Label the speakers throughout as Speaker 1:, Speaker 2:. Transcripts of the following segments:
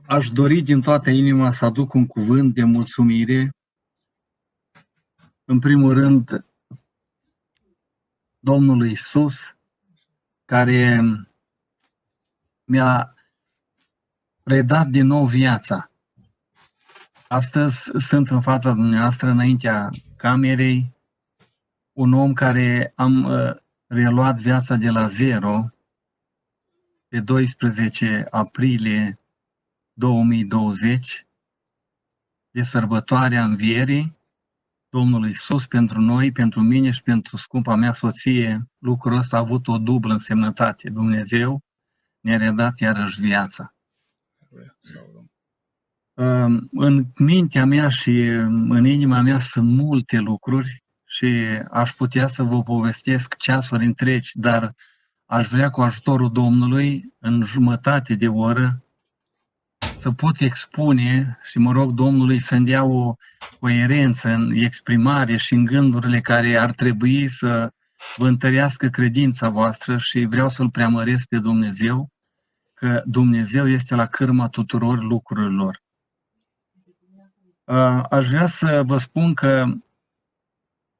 Speaker 1: Aș dori din toată inima să aduc un cuvânt de mulțumire, în primul rând, Domnului Iisus, care mi-a redat din nou viața. Astăzi sunt în fața dumneavoastră, înaintea camerei, un om care am reluat viața de la zero pe 12 aprilie 2020, de sărbătoarea Învierii Domnului Iisus pentru noi, pentru mine și pentru scumpa mea soție. Lucrul ăsta a avut o dublă însemnătate. Dumnezeu ne-a redat iarăși viața. În mintea mea și în inima mea sunt multe lucruri și aș putea să vă povestesc ceasuri întregi, dar aș vrea cu ajutorul Domnului, în jumătate de oră, să pot expune și mă rog Domnului să-mi dea o coerență în exprimare și în gândurile care ar trebui să vă întărească credința voastră, și vreau să-L preamăresc pe Dumnezeu, că Dumnezeu este la cârma tuturor lucrurilor. Aș vrea să vă spun că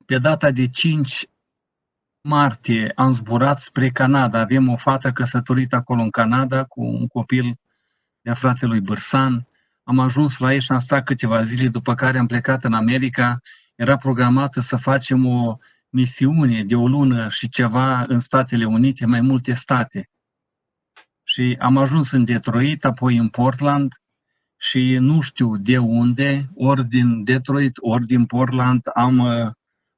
Speaker 1: pe data de 5 martie am zburat spre Canada. Avem o fată căsătorită acolo în Canada cu un copil de-a fratelui Bârsan. Am ajuns la ei și am stat câteva zile, după care am plecat în America. Era programată să facem o misiune de o lună și ceva în Statele Unite, mai multe state. Și am ajuns în Detroit, apoi în Portland și nu știu de unde, ori din Detroit, ori din Portland, am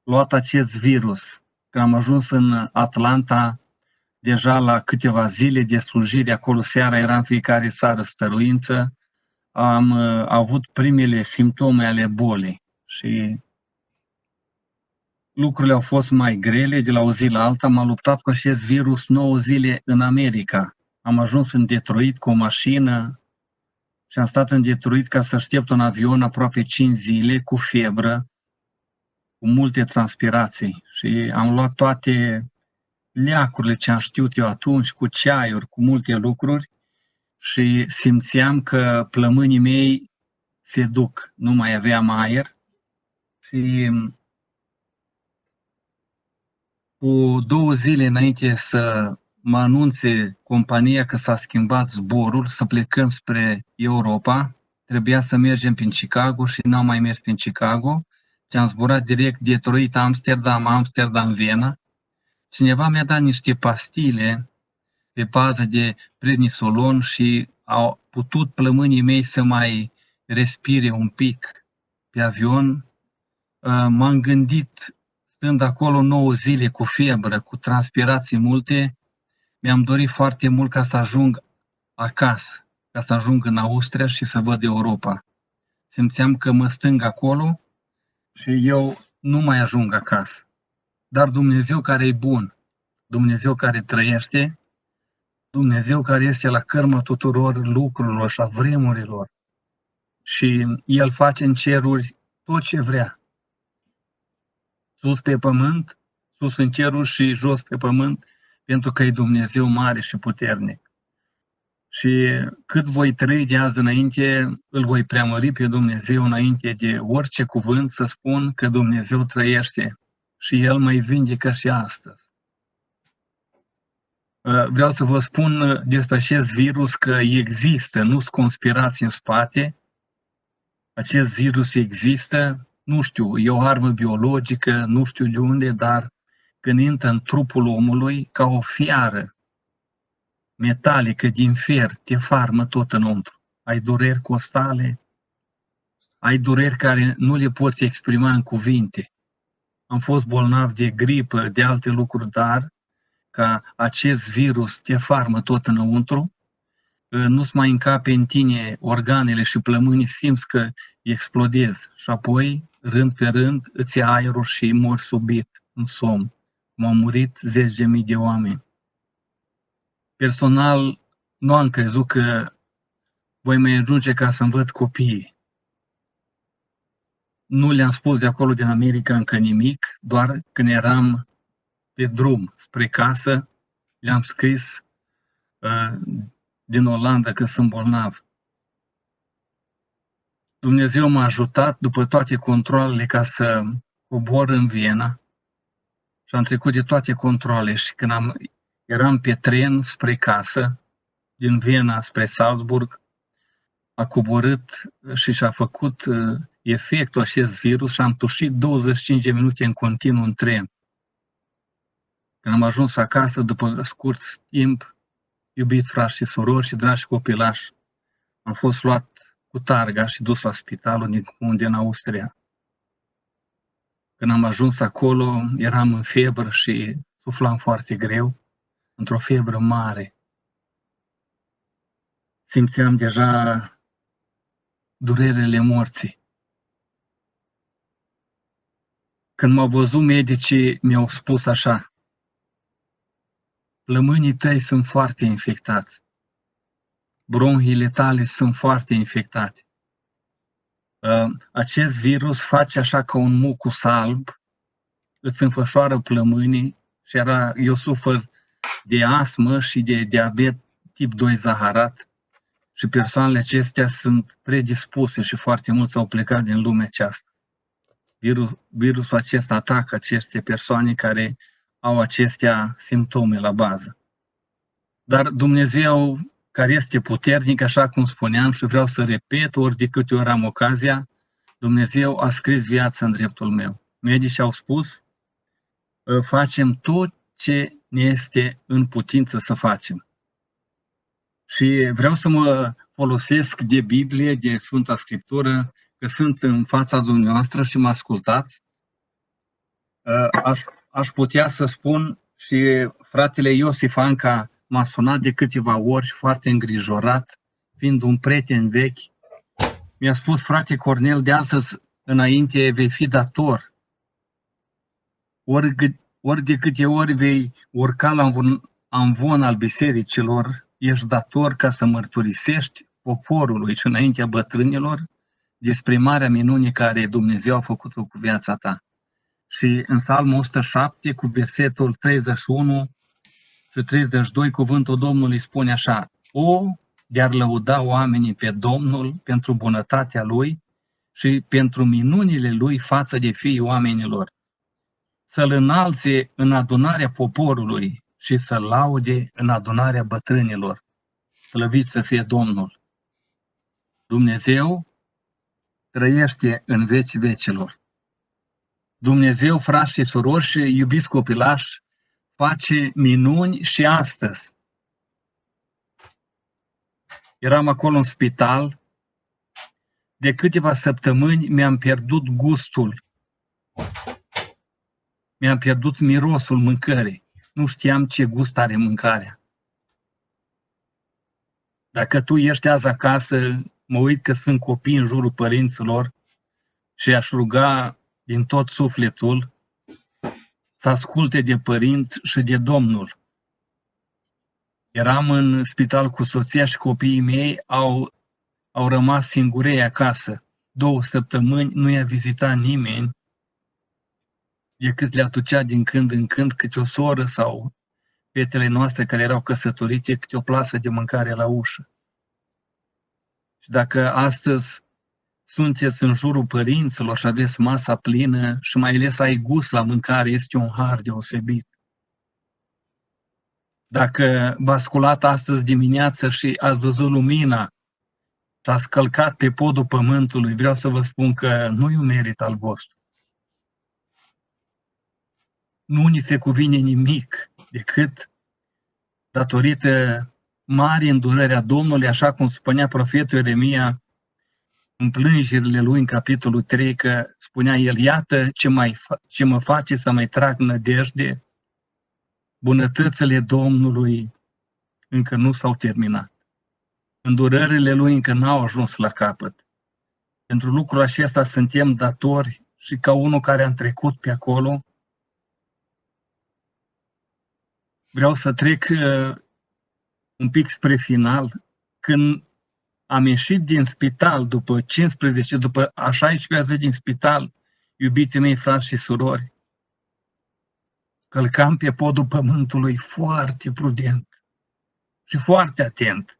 Speaker 1: luat acest virus. Când am ajuns în Atlanta, deja la câteva zile de slujire, acolo seara era în fiecare seară stăruință, am avut primele simptome ale bolii și lucrurile au fost mai grele de la o zi la alta. M-am luptat cu acest virus 9 zile în America. Am ajuns în Detroit cu o mașină și am stat în Detroit ca să aștept un avion aproape 5 zile cu febră, cu multe transpirații, și am luat toate leacurile ce am știut eu atunci, cu ceaiuri, cu multe lucruri, și simțeam că plămânii mei se duc, nu mai aveam aer. Și cu 2 zile înainte să mă anunțe compania că s-a schimbat zborul, să plecăm spre Europa, trebuia să mergem prin Chicago și n-am mai mers prin Chicago, și am zburat direct Detroit, Amsterdam, Amsterdam, Viena. Cineva mi-a dat niște pastile pe bază de prednisolon și au putut plămânii mei să mai respire un pic pe avion. M-am gândit, stând acolo 9 zile cu febră, cu transpirații multe, mi-am dorit foarte mult ca să ajung acasă, ca să ajung în Austria și să văd Europa. Simțeam că mă stâng acolo și eu nu mai ajung acasă. Dar Dumnezeu care e bun, Dumnezeu care trăiește, Dumnezeu care este la cârma tuturor lucrurilor și a vremurilor, și El face în ceruri tot ce vrea. Sus pe pământ, sus în ceruri și jos pe pământ, pentru că e Dumnezeu mare și puternic. Și cât voi trăi de azi înainte, îl voi preamări pe Dumnezeu înainte de orice cuvânt, să spun că Dumnezeu trăiește și El mă vindecă și astăzi. Vreau să vă spun despre acest virus că există, nu sunt conspirații în spate. Acest virus există, nu știu, e o armă biologică, nu știu de unde, dar când intră în trupul omului ca o fiară metalică din fier, te farmă tot înăuntru. Ai dureri costale, ai dureri care nu le poți exprima în cuvinte. Am fost bolnav de gripă, de alte lucruri, dar ca acest virus te farmă tot înăuntru, nu-ți mai încape în tine organele și plămânii, simți că explodezi și apoi, rând pe rând, îți ia aerul și mori subit, în somn. Cum au murit 10.000 de oameni. Personal, nu am crezut că voi mai ajunge ca să-mi văd copiii. Nu le-am spus de acolo din America încă nimic, doar când eram pe drum spre casă, le-am scris din Olanda că sunt bolnav. Dumnezeu m-a ajutat după toate controalele ca să cobor în Viena și am trecut de toate controlele și când eram pe tren spre casă, din Viena spre Salzburg, a coborât și și-a făcut efectul acest virus și am tușit 25 de minute în continuu în tren. Când am ajuns acasă, după scurt timp, iubiți frați și surori și dragi copilași, am fost luat cu targa și dus la spitalul din Austria. Când am ajuns acolo, eram în febră și suflam foarte greu, într-o febră mare. Simțeam deja durerile morții. Când m-au văzut medicii, mi-au spus așa: plămânii tăi sunt foarte infectați, bronhiile tale sunt foarte infectate. Acest virus face așa ca un mucus alb, îți înfășoară plămânii și eu sufăr de astmă și de diabet tip 2 zaharat și persoanele acestea sunt predispuse și foarte mulți au plecat din lumea aceasta. Virusul acesta atacă aceste persoane care au acestea simptome la bază. Dar Dumnezeu, care este puternic, așa cum spuneam și vreau să repet ori de câte ori am ocazia, Dumnezeu a scris viața în dreptul meu. Medicii au spus: facem tot ce ne este în putință să facem. Și vreau să mă folosesc de Biblie, de Sfânta Scriptură, că sunt în fața dumneavoastră și mă ascultați. Aș putea să spun și fratele Iosif Anca m-a sunat de câteva ori foarte îngrijorat, fiind un prieten vechi. Mi-a spus: frate Cornel, de astăzi înainte vei fi dator. Ori de câte ori vei urca la amvon al bisericilor, ești dator ca să mărturisești poporului și înaintea bătrânilor despre marea minune care Dumnezeu a făcut-o cu viața ta. Și în Psalmul 107, cu versetul 31 și 32, cuvântul Domnului spune așa: de-ar lăuda oamenii pe Domnul pentru bunătatea Lui și pentru minunile Lui față de fiii oamenilor, să-L înalțe în adunarea poporului și să-L laude în adunarea bătrânilor. Slăvit să fie Domnul! Dumnezeu trăiește în vecii vecilor. Dumnezeu, frați și surori și iubiți copilași, face minuni și astăzi. Eram acolo în spital, de câteva săptămâni mi-am pierdut gustul, mi-am pierdut mirosul mâncării. Nu știam ce gust are mâncarea. Dacă tu ești azi acasă, mă uit că sunt copii în jurul părinților și aș ruga din tot sufletul să asculte de părinți și de Domnul. Eram în spital cu soția și copiii mei au rămas singurei acasă. 2 săptămâni nu i-a vizitat nimeni, decât le aducea din când în când câte o soră sau fetele noastre care erau căsătorite, câte o plasă de mâncare la ușă. Și dacă astăzi sunteți în jurul părinților și aveți masa plină și mai ales ai gust la mâncare, este un har deosebit. Dacă v-ați sculat astăzi dimineață și ați văzut lumina și ați călcat pe podul pământului, vreau să vă spun că nu e un merit al vostru. Nu ni se cuvine nimic decât datorită mari îndurări a Domnului, așa cum spunea profetul Ieremia în plângerile lui în capitolul 3, că spunea el: iată ce mă face să mai trag nădejde, bunătățile Domnului încă nu s-au terminat. Îndurările lui încă n-au ajuns la capăt. Pentru lucrul acesta suntem datori și ca unul care am trecut pe acolo, vreau să trec un pic spre final. Când am ieșit din spital după a 16-a zi din spital, iubiții mei, frați și surori, călcam pe podul pământului foarte prudent și foarte atent.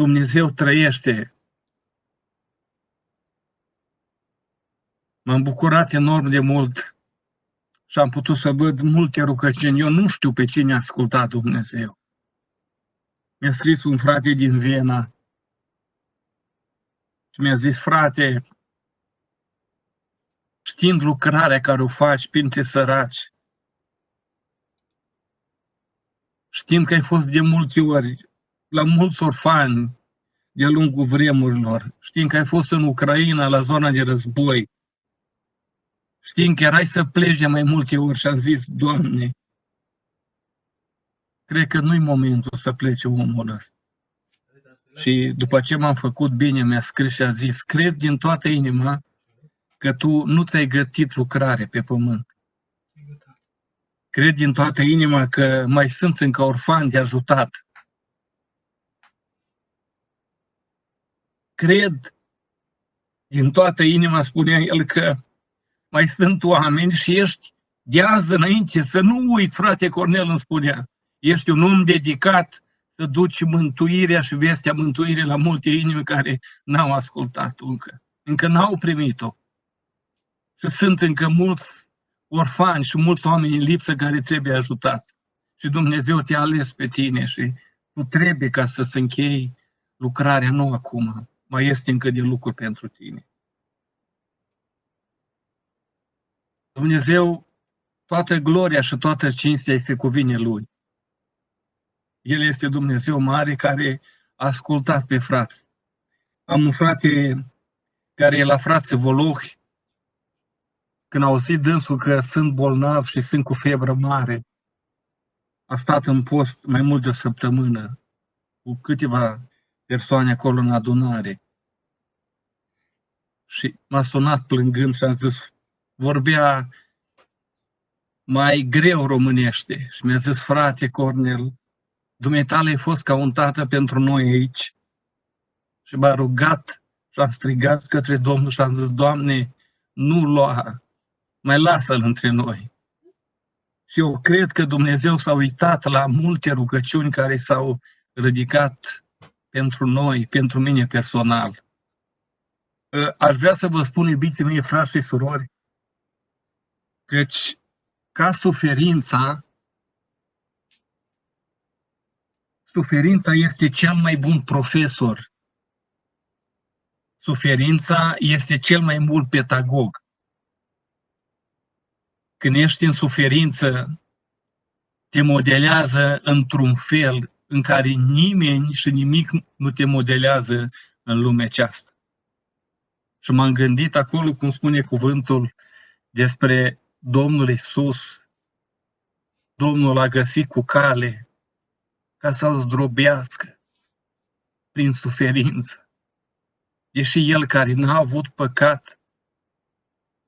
Speaker 1: Dumnezeu trăiește. M-am bucurat enorm de mult și am putut să văd multe rugăciuni. Eu nu știu pe cine a ascultat Dumnezeu. Mi-a scris un frate din Viena și mi-a zis: frate, știind lucrarea care o faci printre săraci, știind că ai fost de multe ori la mulți orfani de-a lungul vremurilor, știind că ai fost în Ucraina, la zona de război, știind că erai să pleci de mai multe ori, și am zis: Doamne, cred că nu-i momentul să plece omul ăsta. Și după ce m-am făcut bine, mi-a scris și a zis: cred din toată inima că tu nu ți-ai gătit lucrare pe pământ. Cred din toată inima că mai sunt încă orfani de ajutat. Cred din toată inima, spunea el, că mai sunt oameni și ești de azi înainte, să nu uiți, frate Cornel îmi spunea, ești un om dedicat să duci mântuirea și vestea mântuirii la multe inimi care n-au ascultat-o încă n-au primit-o. Și sunt încă mulți orfani și mulți oameni în lipsă care trebuie ajutați. Și Dumnezeu te-a ales pe tine și tu trebuie ca să se închei lucrarea, nu acum. Mai este încă de lucru pentru tine. Dumnezeu, toată gloria și toată cinstea îi se cuvine Lui. El este Dumnezeu mare care a ascultat pe frați. Am un frate care e la frații Volohi. Când a auzit dânsul că sunt bolnav și sunt cu febră mare, a stat în post mai mult de o săptămână cu câteva persoane acolo în adunare. Și m-a sunat plângând și a zis, vorbea mai greu românește. Și mi-a zis, frate Cornel, dumneitale ai fost ca un tată pentru noi aici. Și m-a rugat și am strigat către Domnul și am zis, Doamne, nu lua, mai lasă-l între noi. Și eu cred că Dumnezeu s-a uitat la multe rugăciuni care s-au ridicat pentru noi, pentru mine personal. Aș vrea să vă spun, iubiții mei, frați și surori, căci ca suferința este cel mai bun profesor. Suferința este cel mai mult pedagog. Când ești în suferință, te modelează într-un fel în care nimeni și nimic nu te modelează în lumea aceasta. Și m-am gândit acolo, cum spune cuvântul, despre Domnul Iisus. Domnul a găsit cu cale ca să-l zdrobească prin suferință. Deși El care n-a avut păcat,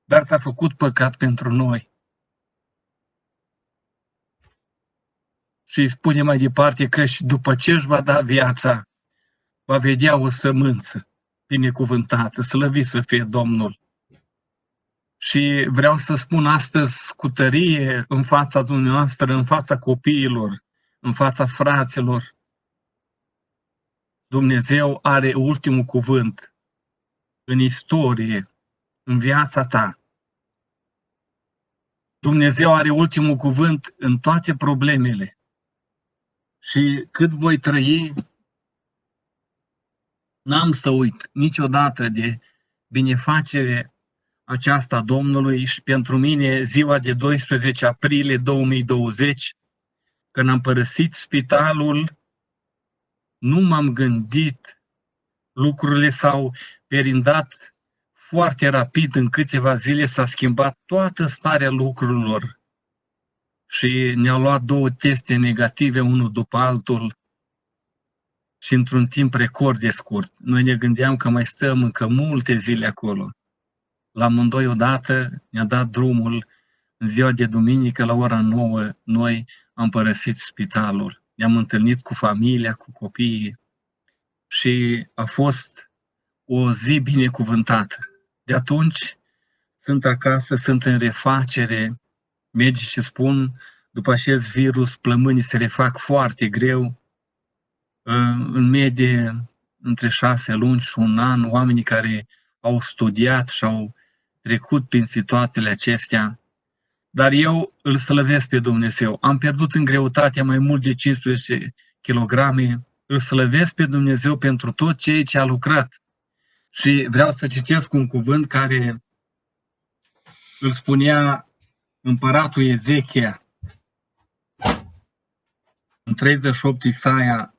Speaker 1: dar s-a făcut păcat pentru noi. Și îi spune mai departe că și după ce își va da viața, va vedea o sămânță binecuvântată, slăvit să fie Domnul. Și vreau să spun astăzi cu tărie în fața dumneavoastră, în fața copiilor, în fața fraților, Dumnezeu are ultimul cuvânt în istorie, în viața ta. Dumnezeu are ultimul cuvânt în toate problemele. Și cât voi trăi, n-am să uit niciodată de binefacere aceasta a Domnului și pentru mine ziua de 12 aprilie 2020, când am părăsit spitalul, nu m-am gândit, lucrurile s-au perindat foarte rapid, în câteva zile s-a schimbat toată starea lucrurilor și ne-au luat 2 teste negative, unul după altul și într-un timp record de scurt. Noi ne gândeam că mai stăm încă multe zile acolo. La amândoi odată ne-a dat drumul în ziua de duminică la ora 9, noi am părăsit spitalul. Ne-am întâlnit cu familia, cu copiii și a fost o zi binecuvântată. De atunci sunt acasă, sunt în refacere. Medicii spun, după acest virus, plămânii se refac foarte greu. În medie între 6 luni și un an, oamenii care au studiat și au trecut prin situațiile acestea, dar eu îl slăvesc pe Dumnezeu. Am pierdut în greutate mai mult de 15 kilograme, îl slăvesc pe Dumnezeu pentru tot ceea ce a lucrat. Și vreau să citesc un cuvânt care îl spunea împăratul Ezechia în 38 Isaia,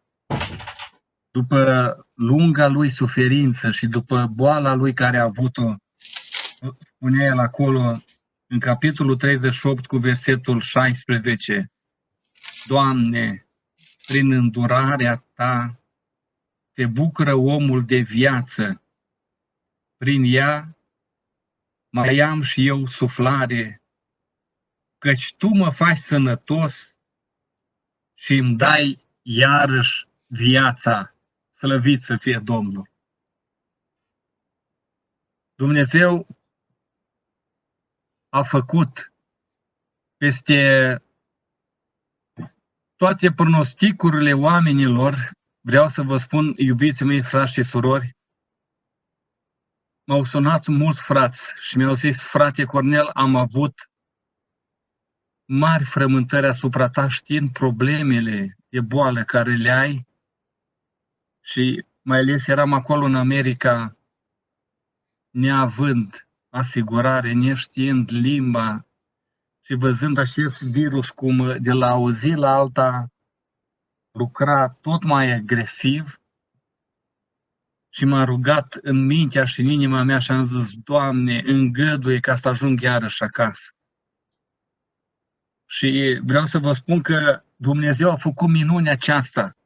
Speaker 1: după lunga lui suferință și după boala lui care a avut-o, spunea el acolo, în capitolul 38 cu versetul 16, Doamne, prin îndurarea Ta se bucură omul de viață, prin ea mai am și eu suflare, căci Tu mă faci sănătos și îmi dai iarăși viața. Slăvit să fie Domnul! Dumnezeu a făcut peste toate pronosticurile oamenilor, vreau să vă spun, iubiții mei, frați și surori, m-au sunat mulți frați și mi-au zis, frate Cornel, am avut mari frământări asupra ta știind problemele de boală care le ai și mai ales eram acolo în America neavând asigurare, neștiind limba și văzând acest virus cum de la o zi la alta lucra tot mai agresiv și m-a rugat în mintea și în inima mea și am zis, Doamne, îngăduie ca să ajung iarăși acasă. Și vreau să vă spun că Dumnezeu a făcut minunea aceasta,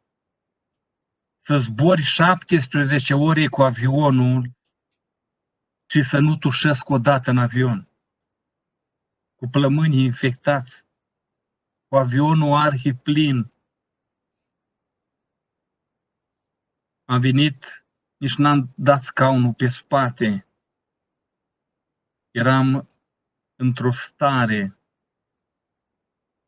Speaker 1: să zbori 17 ore cu avionul și să nu tușesc odată în avion, cu plămânii infectați, cu avionul arhiplin. Am venit, nici n-am dat scaunul pe spate. Eram într-o stare.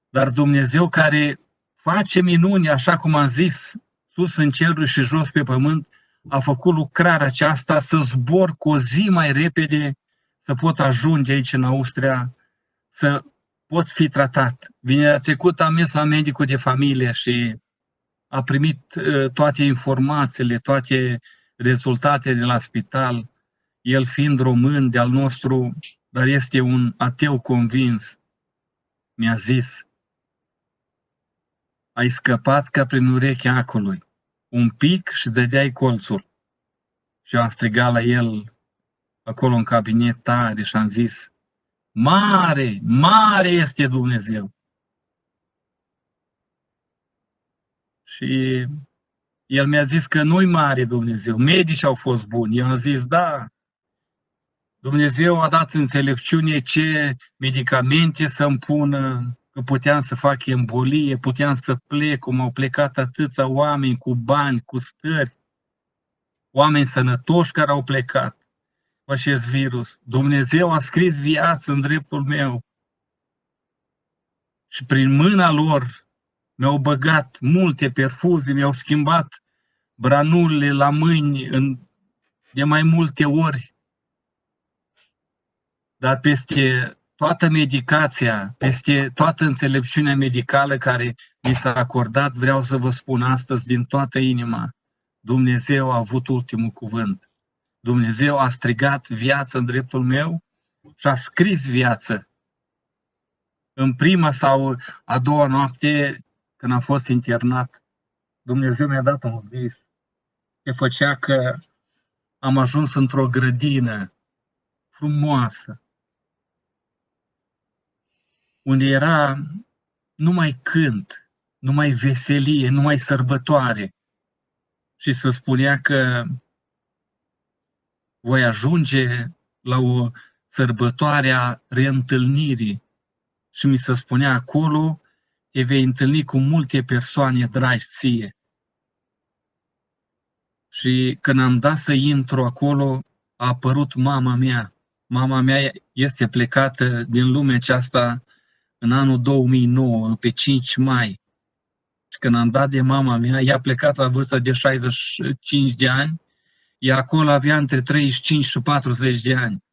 Speaker 1: Dar Dumnezeu care face minuni, așa cum am zis, sus în ceruri și jos pe pământ, a făcut lucrarea aceasta să zbor cu o zi mai repede, să pot ajunge aici în Austria, să pot fi tratat. Vinerea trecută am mers la medicul de familie și a primit toate informațiile, toate rezultatele de la spital, el fiind român de-al nostru, dar este un ateu convins. Mi-a zis, ai scăpat ca prin urechea acului, un pic și dădeai colțul. Și am strigat la el acolo în cabinet tare și am zis, mare, mare este Dumnezeu. Și el mi-a zis că nu-i mare Dumnezeu, medicii au fost buni. Eu am zis, da, Dumnezeu a dat înțelepciune ce medicamente să-mi pună, că puteam să fac embolie, puteam să plec, cum au plecat atâția oameni cu bani, cu stări, oameni sănătoși care au plecat cu acest virus. Dumnezeu a scris viață în dreptul meu și prin mâna lor mi-au băgat multe perfuzii, mi-au schimbat branulele la mâini de mai multe ori. Dar peste toată medicația, peste toată înțelepciunea medicală care mi s-a acordat, vreau să vă spun astăzi din toată inima, Dumnezeu a avut ultimul cuvânt. Dumnezeu a strigat viață în dreptul meu și a scris viață. În prima sau a doua noapte, când am fost internat, Dumnezeu mi-a dat un vis. Se făcea că am ajuns într-o grădină frumoasă, unde era numai cânt, numai veselie, numai sărbătoare. Și se spunea că voi ajunge la o sărbătoare a reîntâlnirii. Și mi se spunea acolo, te vei întâlni cu multe persoane dragi ție. Și când am dat să intru acolo, a apărut mama mea. Mama mea este plecată din lumea aceasta în anul 2009, pe 5 mai. Și când am dat de mama mea, ea a plecat la vârsta de 65 de ani, ea acolo avea între 35 și 40 de ani.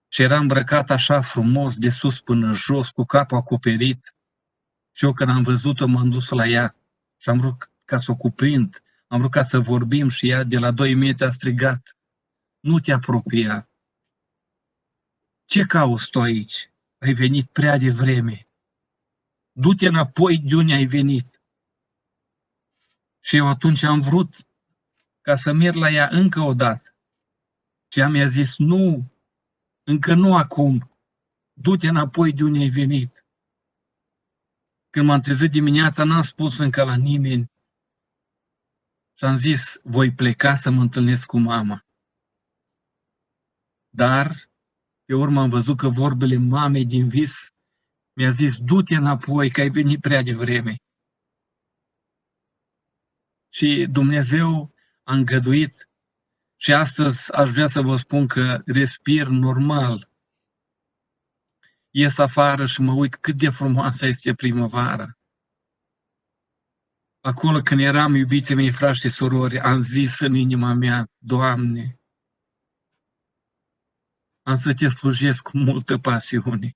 Speaker 1: Și era îmbrăcat așa frumos, de sus până jos, cu capul acoperit. Și eu când am văzut-o, m-am dus la ea și am vrut ca să o cuprind, am vrut ca să vorbim și ea de la 2 metri a strigat: nu te apropia. Ce cauți tu aici? Ai venit prea devreme. Du-te înapoi de unde ai venit. Și eu atunci am vrut ca să merg la ea încă o dată. Și ea mi-a zis: nu, încă nu acum. Du-te înapoi de unde ai venit. Când m-am trezit dimineața, n-am spus încă la nimeni. Și am zis: voi pleca să mă întâlnesc cu mama. Dar, pe urmă am văzut că vorbele mamei din vis mi-a zis: du-te înapoi, că ai venit prea devreme. Și Dumnezeu a îngăduit și astăzi aș vrea să vă spun că respir normal. Ies afară și mă uit cât de frumoasă este primăvara. Acolo când eram, iubiții mei, frați și surori, am zis în inima mea: Doamne, am să te slujesc cu multă pasiune.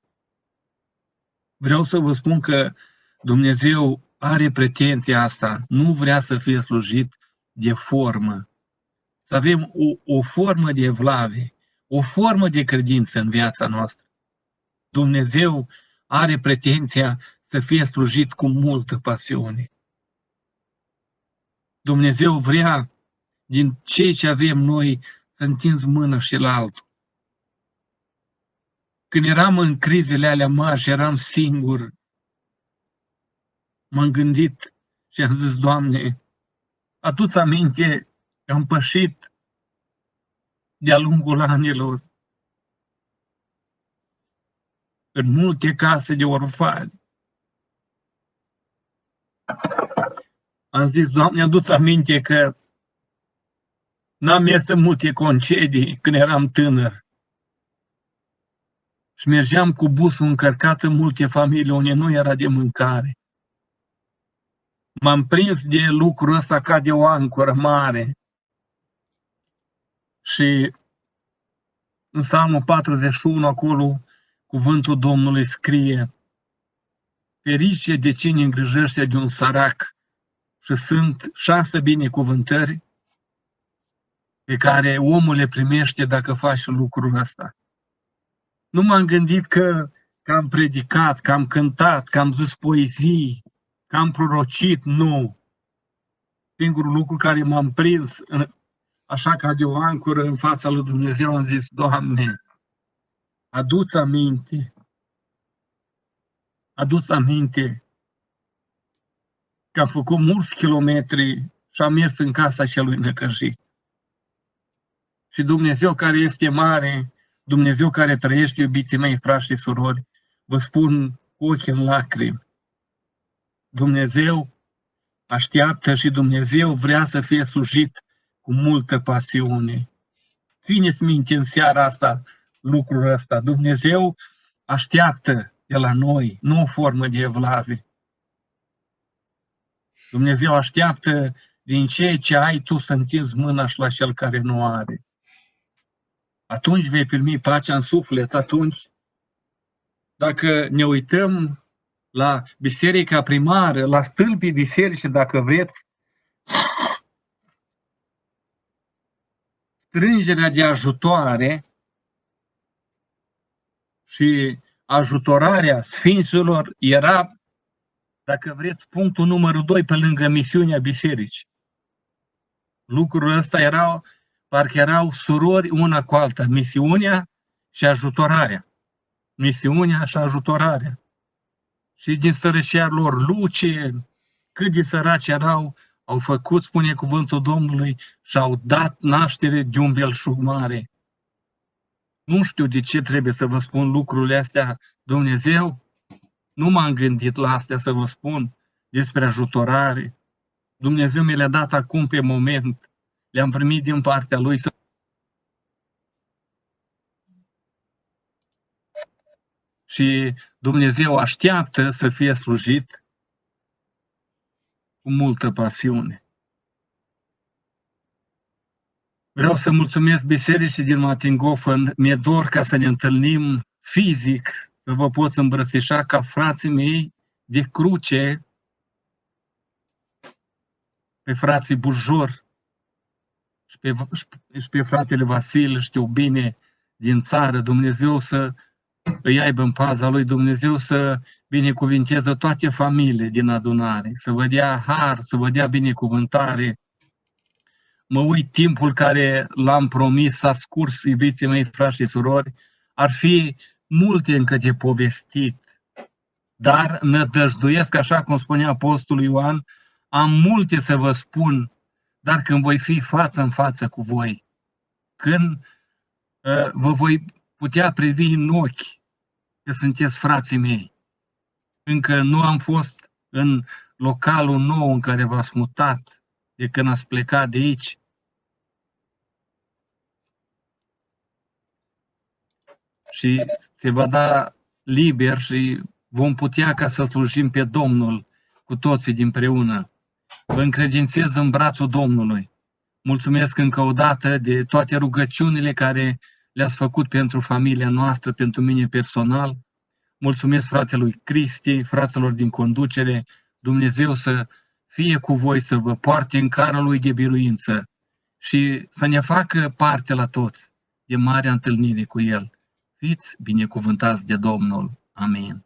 Speaker 1: Vreau să vă spun că Dumnezeu are pretenția asta, nu vrea să fie slujit de formă. Să avem o formă de evlavie, o formă de credință în viața noastră. Dumnezeu are pretenția să fie slujit cu multă pasiune. Dumnezeu vrea din ceea ce avem noi să întinzi mână și la altul. Când eram în crizele alea mari și eram singur, m-am gândit și am zis: Doamne, adu-ți aminte că am pășit de-a lungul anilor în multe case de orfani. Am zis: Doamne, adu-ți aminte că n-am mers în multe concedii când eram tânăr. Și mergeam cu busul încărcat în multe familii unde nu era de mâncare. M-am prins de lucrul ăsta ca de o ancoră mare. Și în Psalmul 41, acolo, cuvântul Domnului scrie: ferice de cine îngrijește de un sărac. Și sunt 6 binecuvântări pe care omul le primește dacă faci lucrul ăsta. Nu m-am gândit că am predicat, că am cântat, că am zis poezii, că am prorocit, nu. Singurul lucru care m-am prins, așa ca de o ancoră în fața lui Dumnezeu, am zis: Doamne, adu-ți aminte că am făcut mulți kilometri și am mers în casa celui necăjit. Și Dumnezeu care este mare, Dumnezeu care trăiește, iubiții mei, frați și surori, vă spun cu ochii în lacrimi, Dumnezeu așteaptă și Dumnezeu vrea să fie slujit cu multă pasiune. Țineți minte în seara asta lucrul ăsta. Dumnezeu așteaptă de la noi, nu o formă de evlavie. Dumnezeu așteaptă din ceea ce ai tu să întinzi mâna și la cel care nu are. Atunci vei primi pacea în suflet, atunci, dacă ne uităm la biserica primară, la stâlpii bisericii, dacă vreți, strângerea de ajutoare și ajutorarea sfinților era, dacă vreți, punctul numărul 2 pe lângă misiunea bisericii. Lucrul ăsta parcă erau surori una cu alta, misiunea și ajutorarea. Misiunea și ajutorarea. Și din sărășia lor, Luce, cât de săraci erau, au făcut, spune cuvântul Domnului, și au dat naștere de un belșug mare. Nu știu de ce trebuie să vă spun lucrurile astea. Dumnezeu, nu m-am gândit la astea să vă spun despre ajutorare. Dumnezeu mi le-a dat acum pe moment. Le-am primit din partea Lui. Și Dumnezeu așteaptă să fie slujit cu multă pasiune. Vreau să mulțumesc bisericii din Matingofăn. Mi-e dor ca să ne întâlnim fizic, să vă pot îmbrățișa ca frații mei de cruce, pe frații Bujor și pe fratele Vasile, știu bine, din țară. Dumnezeu să îi aibă în paza lui, Dumnezeu să binecuvinteze toate familiile din adunare, să vă dea har, să vă dea binecuvântare. Mă uit, timpul care l-am promis s-a scurs, iubiții mei, frați și surori, ar fi multe încă de povestit, dar nădăjduiesc, așa cum spunea Apostolul Ioan, am multe să vă spun, dar când voi fi față în față cu voi, când vă voi putea privi în ochi, că sunteți frații mei. Încă nu am fost în localul nou în care v-ați mutat, de când ați plecat de aici. Și se va da liber și vom putea ca să slujim pe Domnul cu toții dinpreună. Vă încredințez în brațul Domnului. Mulțumesc încă o dată de toate rugăciunile care le-ați făcut pentru familia noastră, pentru mine personal. Mulțumesc fratelui Cristi, fraților din conducere. Dumnezeu să fie cu voi, să vă poarte în carul lui de biruință și să ne facă parte la toți de marea întâlnire cu El. Fiți binecuvântați de Domnul. Amin.